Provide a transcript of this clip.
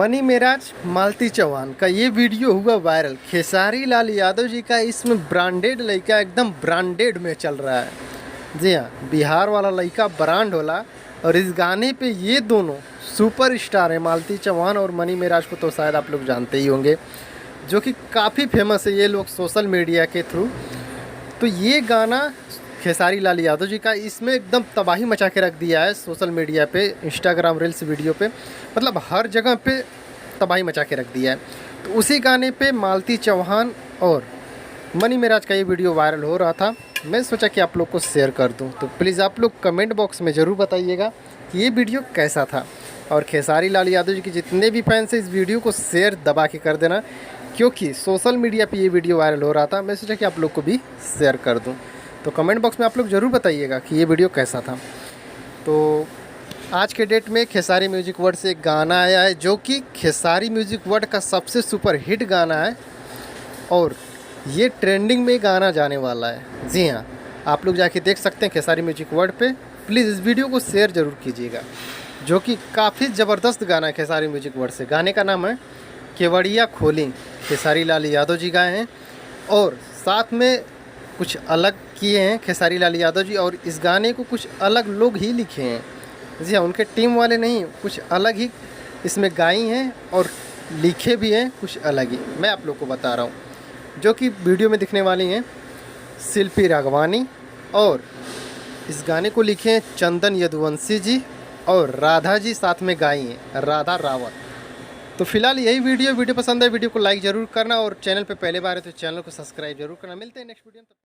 Money Meraj Malti Chauhan का ये video हुआ वायरल। खेसारी लाल यादव जी का इसमें ब्रांडेड लड़का एकदम ब्रांडेड में चल रहा है। जी हाँ, बिहार वाला लड़का ब्रांड होला। और इस गाने पे ये दोनों सुपर स्टार हैं, मालती चौहान और मनी मेराज को तो शायद आप लोग जानते ही होंगे, जो कि काफ़ी फेमस है ये लोग सोशल मीडिया के थ्रू। तो ये गाना खेसारी लाल यादव जी का इसमें एकदम तबाही मचा के रख दिया है सोशल मीडिया पे, इंस्टाग्राम रील्स वीडियो पे, मतलब हर जगह पे तबाही मचा के रख दिया है। तो उसी गाने पे मालती चौहान और मनी मेराज का ये वीडियो वायरल हो रहा था। मैं सोचा कि आप लोग को शेयर कर दूं, तो प्लीज़ आप लोग कमेंट बॉक्स में ज़रूर बताइएगा कि ये वीडियो कैसा था। और खेसारी लाल यादव जी के जितने भी फैंस हैं इस वीडियो को शेयर दबा के कर देना, क्योंकि सोशल मीडिया पे ये वीडियो वायरल हो रहा था। मैं सोचा कि आप लोग को भी शेयर कर दूं, तो कमेंट बॉक्स में आप लोग ज़रूर बताइएगा कि ये वीडियो कैसा था। तो आज के डेट में खेसारी म्यूजिक वर्ल्ड से एक गाना आया है, जो कि खेसारी म्यूजिक वर्ल्ड का सबसे सुपर हिट गाना है और ये ट्रेंडिंग में गाना जाने वाला है। जी हाँ, आप लोग जाके देख सकते हैं खेसारी म्यूजिक वर्ल्ड पे। प्लीज़ इस वीडियो को शेयर ज़रूर कीजिएगा, जो कि काफ़ी ज़बरदस्त गाना है खेसारी म्यूजिक वर्ल्ड से। गाने का नाम है केवड़िया खोली, खेसारी लाल यादव जी गाए हैं और साथ में कुछ अलग किए हैं खेसारी लाल यादव जी। और इस गाने को कुछ अलग लोग ही लिखे हैं। जी हाँ, उनके टीम वाले नहीं, कुछ अलग ही इसमें गाई हैं और लिखे भी हैं कुछ अलग ही। मैं आप लोग को बता रहा हूँ, जो कि वीडियो में दिखने वाली हैं शिल्पी राघवानी, और इस गाने को लिखे हैं चंदन यदुवंशी जी और राधा जी साथ में गाई हैं, राधा रावत। तो फिलहाल यही वीडियो पसंद है वीडियो को लाइक ज़रूर करना, और चैनल पे पहले बार है तो चैनल को सब्सक्राइब जरूर करना। मिलते हैं नेक्स्ट वीडियो में।